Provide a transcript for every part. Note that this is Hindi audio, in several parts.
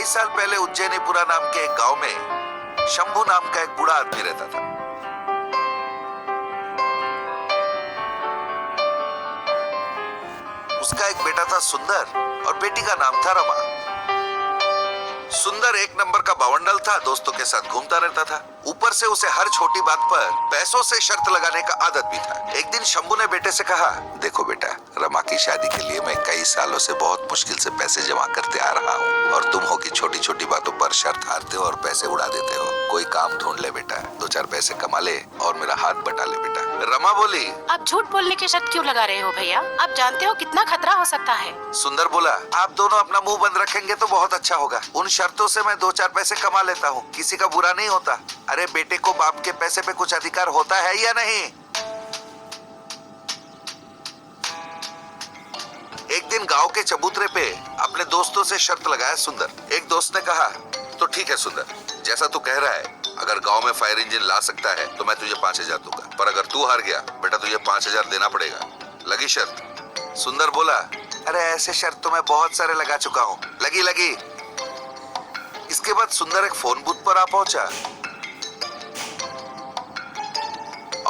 कई साल पहले उज्जैनीपुरा नाम के एक गांव में शंभू नाम का एक बूढ़ा आदमी रहता था। उसका एक बेटा था सुंदर और बेटी का नाम था रमा। सुंदर एक नंबर का बवंडल था, दोस्तों के साथ घूमता रहता था। ऊपर से उसे हर छोटी बात पर पैसों से शर्त लगाने का आदत भी था। एक दिन शंभू ने बेटे से कहा, देखो बेटा, रमा की शादी के लिए मैं कई सालों से बहुत मुश्किल से पैसे जमा करते आ रहा हूँ और तुम हो कि छोटी छोटी बातों पर शर्त हारते हो और पैसे उड़ा देते हो। कोई काम ढूंढ ले बेटा, 2-4 पैसे कमा ले और मेरा हाथ बटा ले बेटा। रमा बोली, आप झूठ बोलने की शर्त क्यों लगा रहे हो भैया? आप जानते हो कितना खतरा हो सकता है। सुंदर बोला, आप दोनों अपना मुंह बंद रखेंगे तो बहुत अच्छा होगा। उन शर्तों से मैं 2-4 पैसे कमा लेता हूँ, किसी का बुरा नहीं होता। अरे बेटे को बाप के पैसे पे कुछ अधिकार होता है या नहीं? एक दिन गांव के चबूतरे पे अपने दोस्तों से शर्त लगाया सुंदर। एक दोस्त ने कहा, तो ठीक है सुंदर, जैसा तू कह रहा है, अगर गांव में फायर इंजन ला सकता है तो मैं तुझे 5,000 दूंगा, पर अगर तू हार गया बेटा तुझे 5,000 देना पड़ेगा। लगी शर्त? सुंदर बोला, अरे ऐसे शर्त तो मैं बहुत सारे लगा चुका हूँ। लगी। इसके बाद सुंदर एक फोन बूथ पर आ पहुंचा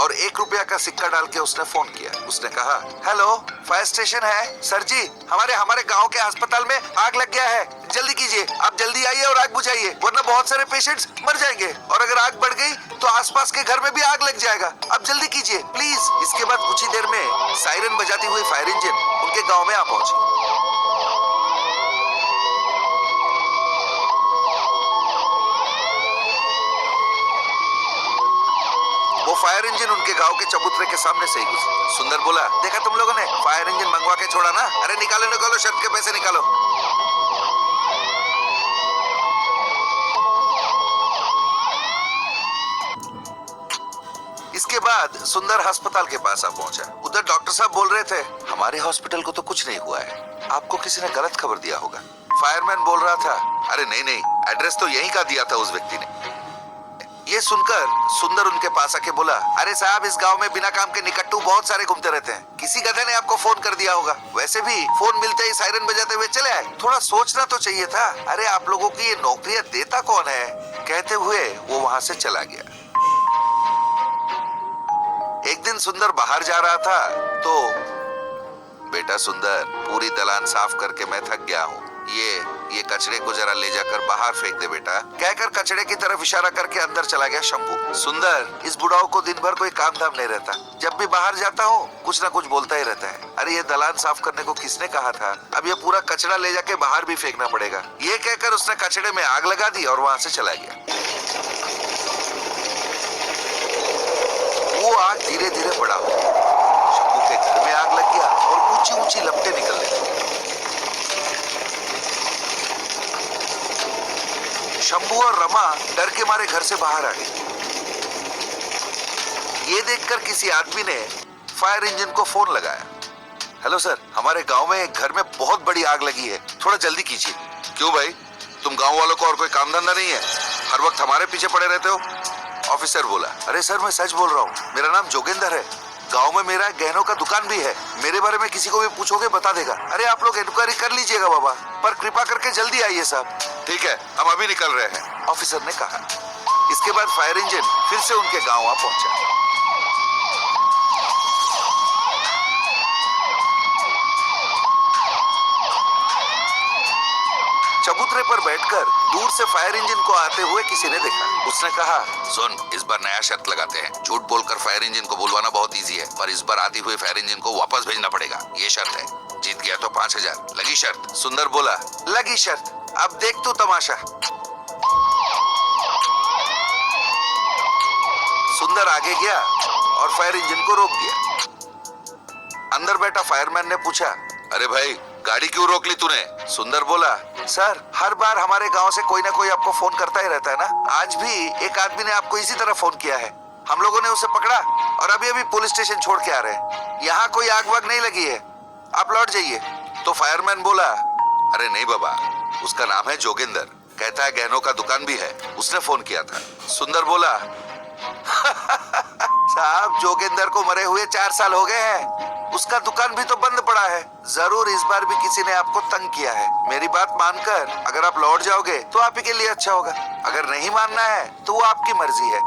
और 1 रुपया का सिक्का डाल के उसने फोन किया। उसने कहा, हेलो, फायर स्टेशन है? सर जी, हमारे गांव के अस्पताल में आग लग गया है, जल्दी कीजिए, आप जल्दी आइए और आग बुझाइए, वरना बहुत सारे पेशेंट्स मर जाएंगे और अगर आग बढ़ गई तो आसपास के घर में भी आग लग जाएगा, आप जल्दी कीजिए प्लीज। इसके बाद कुछ ही देर में सायरन बजाती हुई फायर इंजन उनके गाँव में आ पहुंची। वो फायर इंजन उनके गांव के चबूतरे के सामने से ही गुजरी। सुंदर बोला, देखा तुम लोगों ने, फायर इंजन मंगवा के छोड़ा ना? अरे निकालो शर्त के पैसे निकालो। इसके बाद सुंदर अस्पताल के पास आ पहुंचा। उधर डॉक्टर साहब बोल रहे थे, हमारे हॉस्पिटल को तो कुछ नहीं हुआ है, आपको किसी ने गलत खबर दिया होगा। फायरमैन बोल रहा था, अरे नहीं, एड्रेस तो यहीं का दिया था उस व्यक्ति ने। ये सुनकर सुंदर उनके पास आके बोला, अरे साहब, इस गांव में बिना काम के निकट्टू बहुत सारे घूमते रहते हैं, किसी गधे ने आपको फोन कर दिया होगा। वैसे भी फोन मिलते ही सायरन बजाते हुए चले आए, थोड़ा सोचना तो चाहिए था। अरे आप लोगों की ये नौकरियां देता कौन है? कहते हुए वो वहां से चला गया। एक दिन सुंदर बाहर जा रहा था तो, बेटा सुंदर, पूरी दलान साफ करके मैं थक गया हूँ, ये कचरे को जरा ले जाकर बाहर फेंक दे बेटा, कहकर कचरे की तरफ इशारा करके अंदर चला गया शंभू। सुंदर, इस बुढ़ाओ को दिन भर कोई काम धाम नहीं रहता, जब भी बाहर जाता हूँ कुछ ना कुछ बोलता ही रहता है। अरे ये दलान साफ करने को किसने कहा था? अब ये पूरा कचरा ले जाके बाहर भी फेंकना पड़ेगा। ये कहकर उसने कचरे में आग लगा दी और वहां से चला गया। वो आग धीरे धीरे बड़ा हो गया, शंभू के घर में आग लग गया और ऊंची ऊंची लपटें निकलने लगी। शंभू और रमा डर के मारे घर से बाहर आ गए। ये देखकर किसी आदमी ने फायर इंजन को फोन लगाया। हेलो सर, हमारे गांव में एक घर में बहुत बड़ी आग लगी है, थोड़ा जल्दी कीजिए। क्यों भाई, तुम गांव वालों को और कोई काम धंधा नहीं है? हर वक्त हमारे पीछे पड़े रहते हो? ऑफिसर बोला, अरे सर, मैं सच बोल रहा हूँ, मेरा नाम जोगिंदर है, गांव में मेरा गहनों का दुकान भी है, मेरे बारे में किसी को भी पूछोगे बता देगा। अरे आप लोग इंक्वायरी कर लीजिएगा बाबा, पर कृपा करके जल्दी आइए साहब। ठीक है, हम अभी निकल रहे हैं, ऑफिसर ने कहा। इसके बाद फायर इंजन फिर से उनके गांव आ पहुंचा। चबूतरे पर बैठकर दूर से फायर इंजन को आते हुए किसी ने देखा। उसने कहा, सुन, इस बार नया शर्त लगाते हैं, झूठ बोलकर फायर इंजन को बुलवाना बहुत इजी है, पर इस बार आती हुई फायर इंजन को वापस भेजना पड़ेगा, ये शर्त है, जीत गया तो 5,000। लगी शर्त? सुंदर बोला, लगी शर्त, अब देख तू तमाशा। सुंदर आगे गया और फायर इंजन को रोक दिया। अंदर बैठा फायरमैन ने पूछा, अरे भाई, गाड़ी क्यों रोक ली तूने? सुंदर बोला, सर, हर बार हमारे गांव से कोई ना कोई आपको फोन करता ही रहता है ना। आज भी एक आदमी ने आपको इसी तरह फोन किया है, हम लोगों ने उसे पकड़ा और अभी पुलिस स्टेशन छोड़ के आ रहे हैं। यहाँ कोई आग वाग नहीं लगी है, आप लौट जाइए। तो फायरमैन बोला, अरे नहीं बाबा, उसका नाम है जोगिंदर, कहता है गहनों का दुकान भी है, उसने फोन किया था। सुंदर बोला, साहब, जोगिंदर को मरे हुए 4 साल हो गए हैं, उसका दुकान भी तो बंद पड़ा है। जरूर इस बार भी किसी ने आपको तंग किया है। मेरी बात मानकर अगर आप लौट जाओगे तो आप ही के लिए अच्छा होगा। अगर नहीं मानना है तो वो आपकी मर्जी है।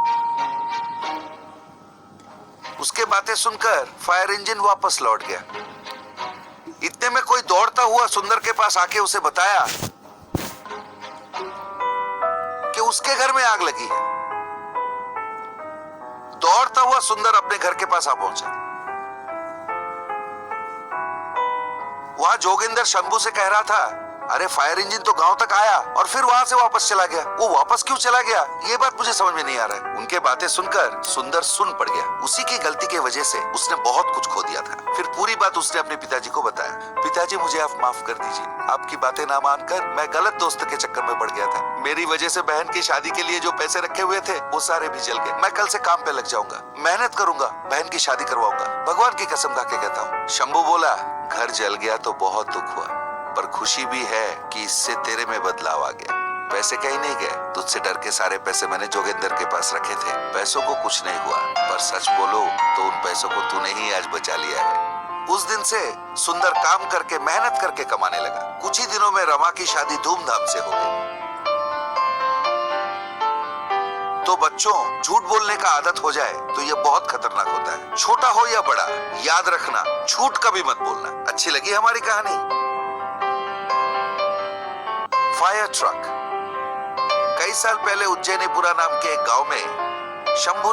उसके बातें सुनकर फायर इंजन वापस लौट गया। इतने में कोई दौड़ता हुआ सुंदर के पास आके उसे बताया कि उसके घर में आग लगी है। दौड़ता हुआ सुंदर अपने घर के पास आ पहुंचा। वहां जोगिंदर शंभू से कह रहा था, अरे फायर इंजन तो गांव तक आया और फिर वहां से वापस चला गया। वो वापस क्यों चला गया ये बात मुझे समझ में नहीं आ रहा है। उनके बातें सुनकर सुंदर सुन पड़ गया। उसी की गलती की वजह से उसने बहुत कुछ खो दिया था। फिर पूरी बात उसने अपने पिताजी को बताया। पिताजी मुझे आप माफ कर दीजिए। आपकी बातें ना मानकर मैं गलत दोस्त के चक्कर में पड़ गया था। मेरी वजह से बहन की शादी के लिए जो पैसे रखे हुए थे वो सारे भी जल गए। मैं कल से काम पे लग जाऊंगा, मेहनत करूंगा, बहन की शादी करवाऊंगा। भगवान की कसम खा के कहता हूँ। शंभू बोला, घर जल गया तो बहुत दुख हुआ, पर खुशी भी है कि इससे तेरे में बदलाव आ गया। पैसे कहीं नहीं गए। तुझसे डर के सारे पैसे मैंने जोगिंदर के पास रखे थे। पैसों को कुछ नहीं हुआ, पर सच बोलो तो उन पैसों को तूने ही आज बचा लिया है। उस दिन से सुंदर काम करके मेहनत करके कमाने लगा। कुछ ही दिनों में रमा की शादी धूमधाम से हो गई। तो बच्चों, झूठ बोलने का आदत हो जाए तो ये बहुत खतरनाक होता है। छोटा हो या बड़ा, याद रखना, झूठ कभी मत बोलना। अच्छी लगी हमारी कहानी? Fire truck. कई साल पहले उज्जैनीपुरा नाम के एक गांव में शंभू